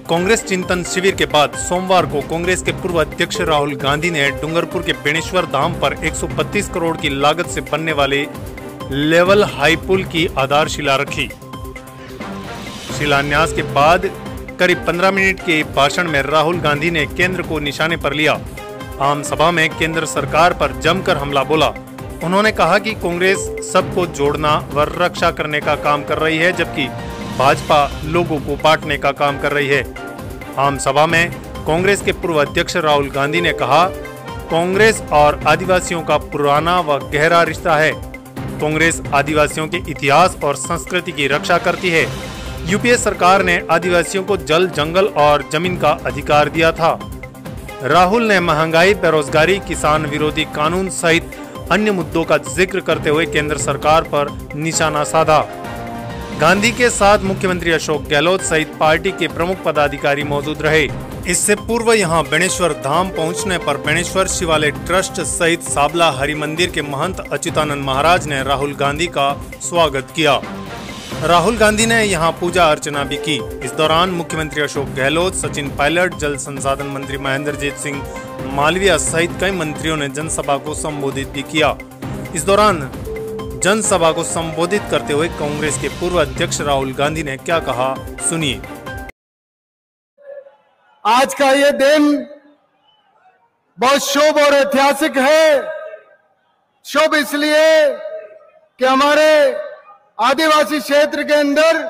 कांग्रेस चिंतन शिविर के बाद सोमवार को कांग्रेस के पूर्व अध्यक्ष राहुल गांधी ने डूंगरपुर के बेणेश्वर धाम पर 132 करोड़ की लागत से बनने वाले लेवल हाई पुल की आधारशिला रखी। शिलान्यास के बाद करीब 15 मिनट के भाषण में राहुल गांधी ने केंद्र को निशाने पर लिया। आम सभा में केंद्र सरकार पर जमकर हमला बोला। उन्होंने कहा कि कांग्रेस सबको जोड़ना व रक्षा करने का काम कर रही है, जबकि भाजपा लोगों को बांटने का काम कर रही है। आम सभा में कांग्रेस के पूर्व अध्यक्ष राहुल गांधी ने कहा, कांग्रेस और आदिवासियों का पुराना व गहरा रिश्ता है। कांग्रेस आदिवासियों के इतिहास और संस्कृति की रक्षा करती है। यूपीए सरकार ने आदिवासियों को जल, जंगल और जमीन का अधिकार दिया था। राहुल ने महंगाई, बेरोजगारी, किसान विरोधी कानून सहित अन्य मुद्दों का जिक्र करते हुए केंद्र सरकार पर निशाना साधा। गांधी के साथ मुख्यमंत्री अशोक गहलोत सहित पार्टी के प्रमुख पदाधिकारी मौजूद रहे। इससे पूर्व यहां बेणेश्वर धाम पहुंचने पर बेणेश्वर शिवालय ट्रस्ट सहित साबला हरि मंदिर के महंत अच्युतानंद महाराज ने राहुल गांधी का स्वागत किया। राहुल गांधी ने यहां पूजा अर्चना भी की। इस दौरान मुख्यमंत्री अशोक गहलोत, सचिन पायलट, जल संसाधन मंत्री महेंद्रजीत सिंह मालविया सहित कई मंत्रियों ने जनसभा को संबोधित भी किया। इस दौरान जनसभा को संबोधित करते हुए कांग्रेस के पूर्व अध्यक्ष राहुल गांधी ने क्या कहा, सुनिए। आज का ये दिन बहुत शुभ और ऐतिहासिक है। शुभ इसलिए कि हमारे आदिवासी क्षेत्र के अंदर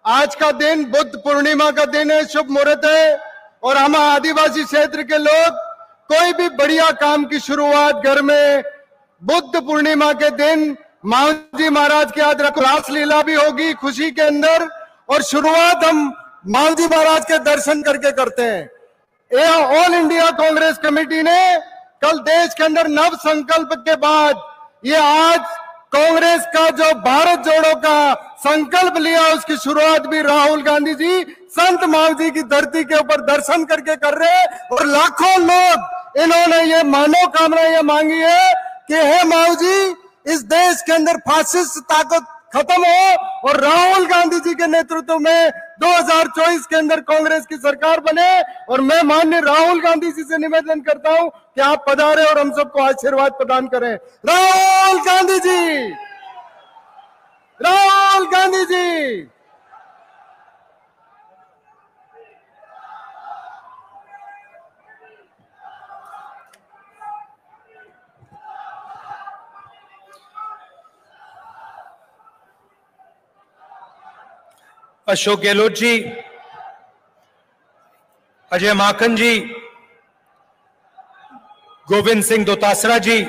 आज का दिन बुद्ध पूर्णिमा का दिन है, शुभ मुहूर्त है। और हम आदिवासी क्षेत्र के लोग कोई भी बढ़िया काम की शुरुआत घर में बुद्ध पूर्णिमा के दिन मांझी महाराज के आज रासलीला भी होगी खुशी के अंदर, और शुरुआत हम मांझी महाराज के दर्शन करके करते हैं। ऑल इंडिया कांग्रेस कमेटी ने कल देश के अंदर नव संकल्प के बाद ये आज कांग्रेस का जो भारत जोड़ो का संकल्प लिया, उसकी शुरुआत भी राहुल गांधी जी संत मांझी की धरती के ऊपर दर्शन करके कर रहे हैं। और लाखों लोग इन्होंने ये मनोकामना ये मांगी है कि हे मांझी, इस देश के अंदर फासिस्ट ताकत खत्म हो और राहुल गांधी जी के नेतृत्व में 2024 के अंदर कांग्रेस की सरकार बने। और मैं माननीय राहुल गांधी जी से निवेदन करता हूं कि आप पधारे और हम सबको आशीर्वाद प्रदान करें। राहुल गांधी जी, राहुल गांधी जी। अशोक गहलोत जी, अजय माकन जी, गोविंद सिंह दोतासरा जी,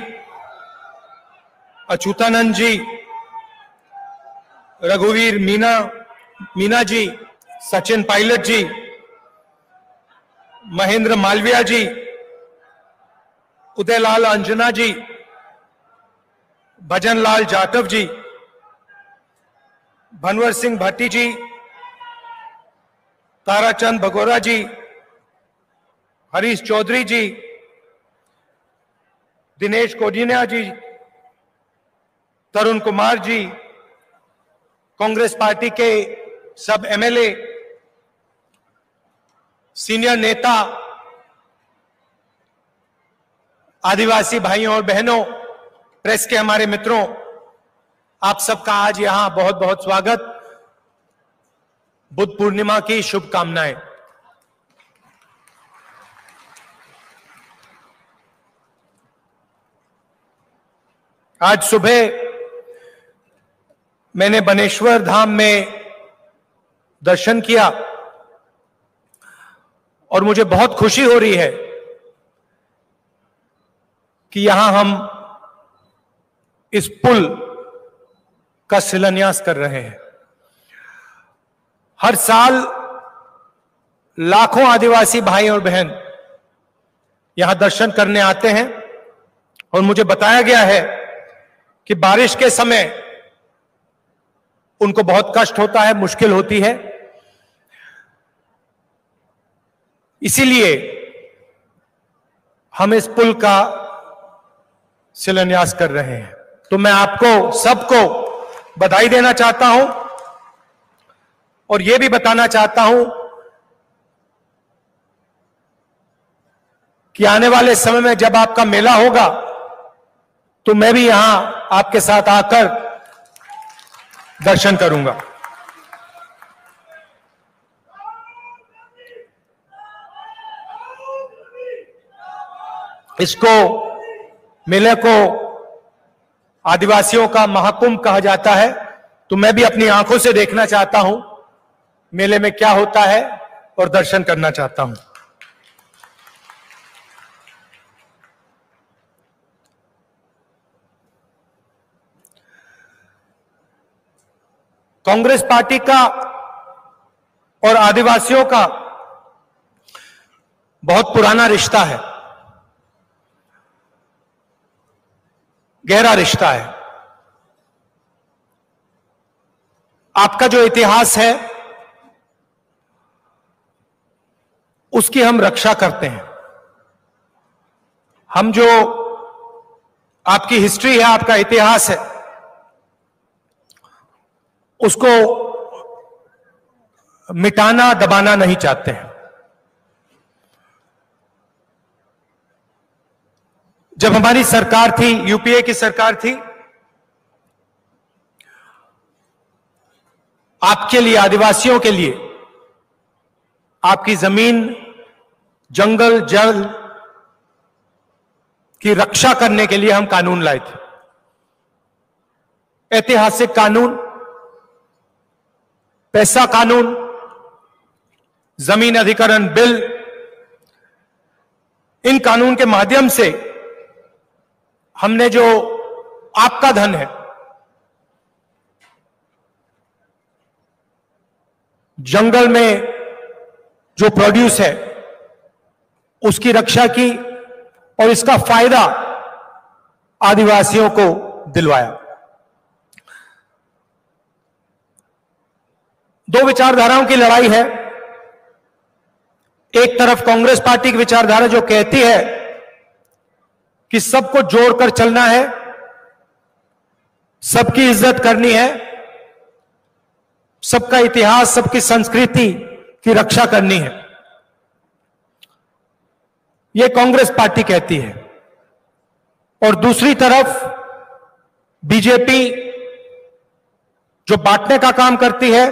अच्युतानंद जी, रघुवीर मीना जी, सचिन पायलट जी, महेंद्र मालविया जी, उदयलाल अंजना जी, भजनलाल जाटव जी, भनवर सिंह भट्टी जी, ताराचंद भगोरा जी, हरीश चौधरी जी, दिनेश कोडिनिया जी, तरुण कुमार जी, कांग्रेस पार्टी के सब एमएलए, सीनियर नेता, आदिवासी भाइयों और बहनों, प्रेस के हमारे मित्रों, आप सबका आज यहां बहुत बहुत स्वागत। बुद्ध पूर्णिमा की शुभकामनाएं। आज सुबह मैंने बेणेश्वर धाम में दर्शन किया और मुझे बहुत खुशी हो रही है कि यहां हम इस पुल का शिलान्यास कर रहे हैं। हर साल लाखों आदिवासी भाई और बहन यहां दर्शन करने आते हैं और मुझे बताया गया है कि बारिश के समय उनको बहुत कष्ट होता है, मुश्किल होती है। इसीलिए हम इस पुल का शिलान्यास कर रहे हैं। तो मैं आपको सबको बधाई देना चाहता हूं और यह भी बताना चाहता हूं कि आने वाले समय में जब आपका मेला होगा तो मैं भी यहां आपके साथ आकर दर्शन करूंगा। इसको, मेले को आदिवासियों का महाकुंभ कहा जाता है, तो मैं भी अपनी आंखों से देखना चाहता हूं मेले में क्या होता है और दर्शन करना चाहता हूं। कांग्रेस पार्टी का और आदिवासियों का बहुत पुराना रिश्ता है, गहरा रिश्ता है। आपका जो इतिहास है उसकी हम रक्षा करते हैं। हम जो आपकी हिस्ट्री है, आपका इतिहास है, उसको मिटाना, दबाना नहीं चाहते हैं। जब हमारी सरकार थी, यूपीए की सरकार थी, आपके लिए, आदिवासियों के लिए, आपकी जमीन, जंगल, जल की रक्षा करने के लिए हम कानून लाए थे। ऐतिहासिक कानून, पैसा कानून, जमीन अधिग्रहण बिल, इन कानून के माध्यम से हमने जो आपका धन है, जंगल में जो प्रोड्यूस है, उसकी रक्षा की और इसका फायदा आदिवासियों को दिलवाया। दो विचारधाराओं की लड़ाई है। एक तरफ कांग्रेस पार्टी की विचारधारा जो कहती है कि सबको जोड़कर चलना है, सबकी इज्जत करनी है, सबका इतिहास, सबकी संस्कृति की रक्षा करनी है, यह कांग्रेस पार्टी कहती है। और दूसरी तरफ बीजेपी जो बांटने का काम करती है,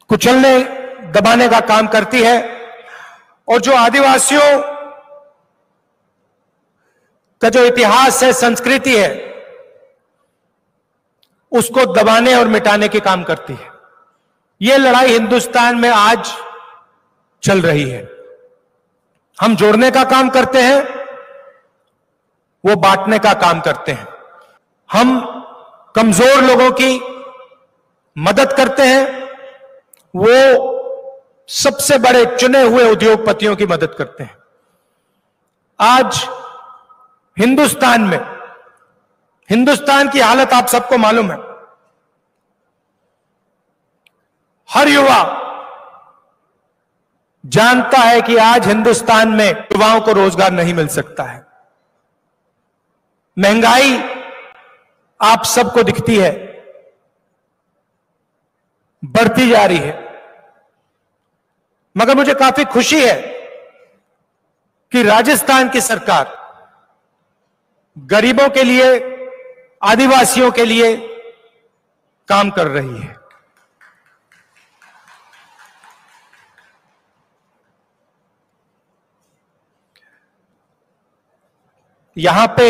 कुचलने, दबाने का काम करती है, और जो आदिवासियों का जो इतिहास है, संस्कृति है, उसको दबाने और मिटाने के काम करती है। यह लड़ाई हिंदुस्तान में आज चल रही है। हम जोड़ने का काम करते हैं, वो बांटने का काम करते हैं। हम कमजोर लोगों की मदद करते हैं, वो सबसे बड़े चुने हुए उद्योगपतियों की मदद करते हैं। आज हिंदुस्तान में, हिंदुस्तान की हालत आप सबको मालूम है। हर युवा जानता है कि आज हिंदुस्तान में युवाओं को रोजगार नहीं मिल सकता है। महंगाई आप सबको दिखती है, बढ़ती जा रही है। मगर मुझे काफी खुशी है कि राजस्थान की सरकार गरीबों के लिए, आदिवासियों के लिए काम कर रही है। यहां पे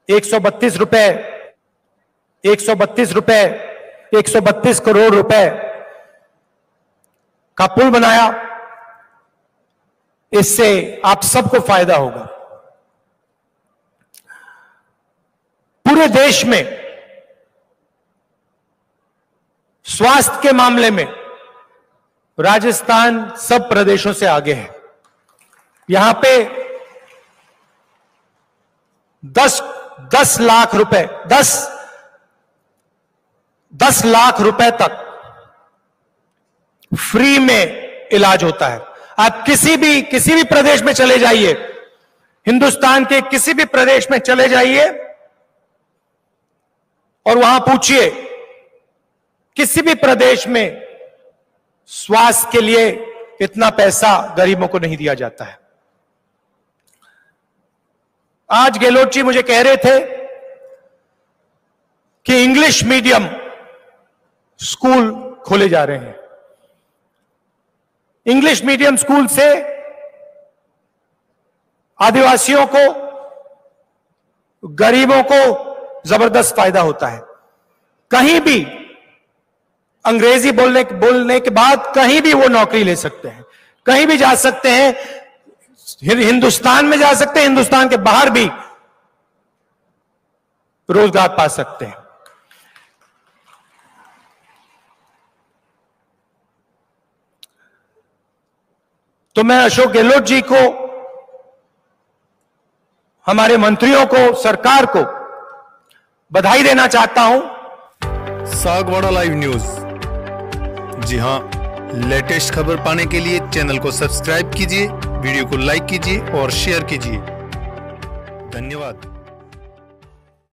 132 करोड़ रुपए का पुल बनाया। इससे आप सबको फायदा होगा। पूरे देश में स्वास्थ्य के मामले में राजस्थान सब प्रदेशों से आगे है। यहां पे 10 लाख रुपए, 10 लाख रुपए तक फ्री में इलाज होता है। आप किसी भी प्रदेश में चले जाइए, हिंदुस्तान के किसी भी प्रदेश में चले जाइए और वहां पूछिए, किसी भी प्रदेश में स्वास्थ्य के लिए इतना पैसा गरीबों को नहीं दिया जाता है। आज गहलोत जी मुझे कह रहे थे कि इंग्लिश मीडियम स्कूल खोले जा रहे हैं। इंग्लिश मीडियम स्कूल से आदिवासियों को, गरीबों को जबरदस्त फायदा होता है। कहीं भी अंग्रेजी बोलने के बाद कहीं भी वो नौकरी ले सकते हैं, कहीं भी जा सकते हैं, हिंदुस्तान में जा सकते हैं, हिंदुस्तान के बाहर भी रोजगार पा सकते हैं। तो मैं अशोक गहलोत जी को, हमारे मंत्रियों को, सरकार को बधाई देना चाहता हूं। सागवाड़ा लाइव न्यूज, जी हां, लेटेस्ट खबर पाने के लिए चैनल को सब्सक्राइब कीजिए, वीडियो को लाइक कीजिए और शेयर कीजिए। धन्यवाद।